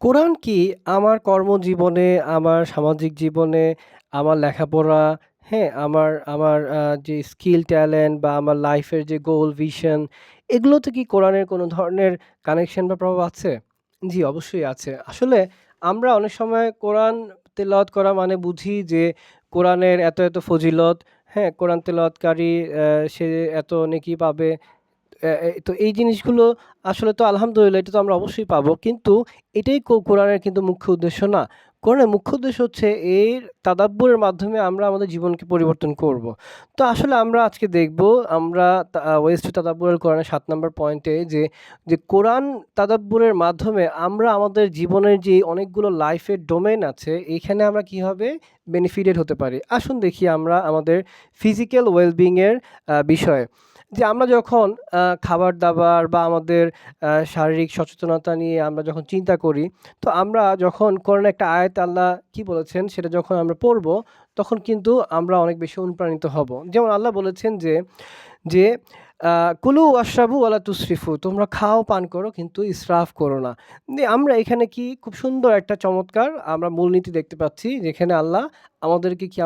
কোরআন কি আমার কর্মজীবনে, আমার সামাজিক জীবনে, আমার লেখাপড়া, হ্যাঁ? আমার যে স্কিল ট্যালেন্ট বা আমার লাইফের যে গোল, ভিশন এগুলোতে কি কোরআনের কোনো ধরনের কানেকশন বা প্রভাব আছে? জি, অবশ্যই আছে। আসলে আমরা অনেক সময় কোরআন তেলাওয়াত করা মানে বুঝি যে কোরআনের এত, এত ফজিলত, হ্যাঁ? কোরআন তেলাওয়াতকারী সে এত নেকি পাবে। তো এই জিনিসগুলো আসলে তো আলহামদুলিল্লাহ এটা তো আমরা অবশ্যই পাবো। কিন্তু এটাই কোরআনের কিন্তু মুখ্য উদ্দেশ্য না। কোরআনের মুখ্য উদ্দেশ্য হচ্ছে এর তাদাব্বুরের মাধ্যমে আমরা আমাদের জীবনকে পরিবর্তন করব। তো আসলে আমরা আজকে দেখব আমরা ওয়েজ টু তাদাব্বুর কোরআনের ৭ নাম্বার পয়েন্টে যে কোরআন তাদাব্বুরের মাধ্যমে আমরা আমাদের জীবনের যে অনেকগুলো লাইফের ডোমেইন আছে, এইখানে আমরা কিভাবে বেনিফিটেড হতে পারি। আসুন দেখি আমরা আমাদের ফিজিক্যাল ওয়েল-বিইং এর বিষয়ে। যে আমরা যখন খাবার-দাবার বা আমাদের শারীরিক সচেতনতা নিয়ে আমরা যখন চিন্তা করি, তো আমরা যখন কোরআনের একটা আয়াত আল্লাহ কি বলেছেন সেটা যখন আমরা পড়ব, তখন কিন্তু আমরা অনেক বেশি অনুপ্রাণিত হব। যেমন আল্লাহ বলেছেন যে কুলু ওয়াশরাবু ওয়ালা তুসরিফু, তোমরা খাও পান করো কিন্তু ইসরাফ করো না। আমরা এখানে কি খুব সুন্দর একটা চমৎকার আমরা মূলনীতি দেখতে পাচ্ছি, যেখানে আল্লাহ আমাদেরকে কি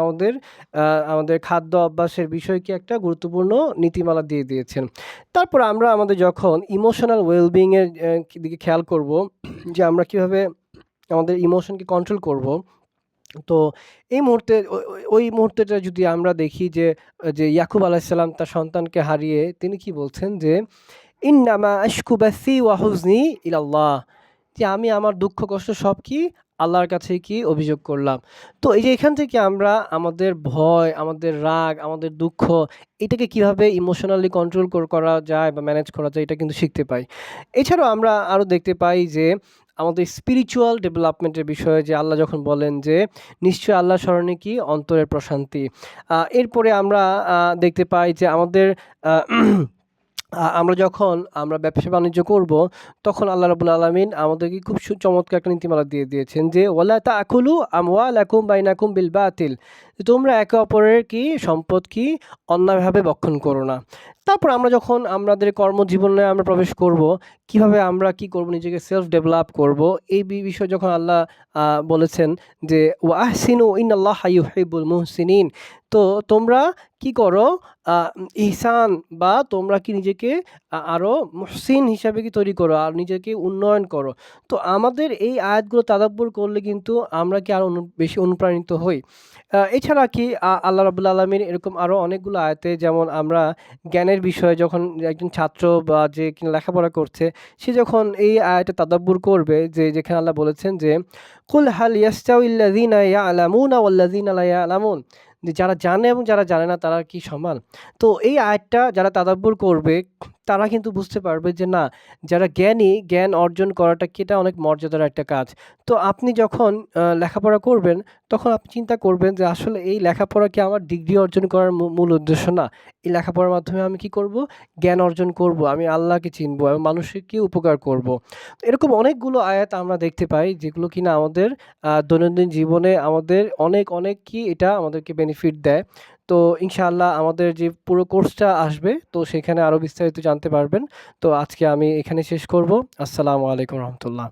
আমাদের খাদ্য অভ্যাসের বিষয়কে একটা গুরুত্বপূর্ণ নীতিমালা দিয়ে দিয়েছেন। তারপর আমরা আমাদের যখন ইমোশনাল ওয়েলবিং এর দিকে খেয়াল করব, যে আমরা কিভাবে আমাদের ইমোশনকে কন্ট্রোল করব। তো এই মুহূর্তে ওই মুহূর্তেটা যদি আমরা দেখি যে ইয়াকুব আলাইহিস সালাম তার সন্তানকে হারিয়ে তিনি কি বলছেন যে, "ইন্নামা আশকু বাসি ওয়া হুজনি ইলাল্লাহ", যে আমি আমার দুঃখ কষ্ট সব কি আল্লাহর কাছে কি অভিযোগ করলাম। তো এই যে এখান থেকে আমরা আমাদের ভয়, আমাদের রাগ, আমাদের দুঃখ এটাকে কিভাবে ইমোশনালি কন্ট্রোল করা যায় বা ম্যানেজ করা যায় এটা কিন্তু শিখতে পাই। এছাড়াও আমরা আরো দেখতে পাই যে আমাদের স্পিরিচুয়াল ডেভেলপমেন্টের বিষয়ে যে আল্লাহ যখন বলেন যে, "নিশ্চয়ই আল্লাহর স্মরণে কি অন্তরের প্রশান্তি।" এরপরে আমরা দেখতে পাই যে আমাদের আ আমরা যখন আমরা ব্যবসা-বাণিজ্য করব, তখন আল্লাহ রাব্বুল আলামিন আমাদেরকে খুব চমৎকার একটা নীতিমালা দিয়ে দিয়েছেন যে, "ওয়ালা তা'কুলু আমওয়ালাকুম বাইনাকুম বিল বাতিল", তোমরা একে অপরের কি সম্পদ কি অন্যায়ভাবে ভক্ষণ করো না। তারপর আমরা যখন আমাদের কর্মজীবনে আমরা প্রবেশ করব, কিভাবে আমরা কি করব নিজেকে সেলফ ডেভেলপ করব, এই বিষয়ে যখন আল্লাহ বলেছেন যে, "ওয়া আহসিনু ইন্নাল্লাহা ইউহিব্বুল মুহসিনিন", তো তোমরা কি করো ইহসান বা তোমরা কি নিজেকে আরো মুহসিন হিসাবে কি তৈরি করো আর নিজেকে উন্নয়ন করো। তো আমাদের এই আয়াতগুলো তাদাব্বুর করলে কিন্তু আমরা কি আরো বেশি অনুপ্রাণিত হই। এছাড়া কি আল্লাহ রাব্বুল আলামিন এরকম আরো অনেকগুলো আয়াতে, যেমন আমরা জ্ঞানের বিষয়ে যখন একজন ছাত্র বা যে কিনা লেখাপড়া করছে, সে যখন এই আয়াতে তাদাব্বুর করবে, যেখানে আল্লাহ বলেছেন যে, "কুল হাল ইয়াস্তাউিল্লাযীনা ইয়া'লামুনা ওয়াল্লাযীনা লা ইয়া'লামুন", যে যারা জানে এবং যারা জানে না তারা কি সমান? তো এই আয়াতটা যারা তাদাব্বুর করবে তারা কিন্তু বুঝতে পারবে যে না, যারা জ্ঞানী, জ্ঞান অর্জন করাটা কি এটা অনেক মর্যাদার একটা কাজ। তো আপনি যখন লেখাপড়া করবেন, তখন আপনি চিন্তা করবেন যে আসলে এই লেখাপড়া কি আমার ডিগ্রি অর্জন করার মূল উদ্দেশ্য না। এই লেখাপড়ার মাধ্যমে আমি কি করব? জ্ঞান অর্জন করব, আমি আল্লাহকে চিনবো এবং মানুষকে উপকার করব। এরকম অনেকগুলো আয়াত আমরা দেখতে পাই যেগুলো কিনা আমাদের দৈনন্দিন জীবনে আমাদের অনেক, অনেক কি এটা আমাদেরকে বেনিফিট দেয়। তো ইনশাআল্লাহ আমাদের যে পুরো কোর্সটা আসবে, তো সেখানে আরো বিস্তারিত জানতে পারবেন। তো আজকে আমি এখানে শেষ করব। আসসালামু আলাইকুম রহমতুল্লাহ।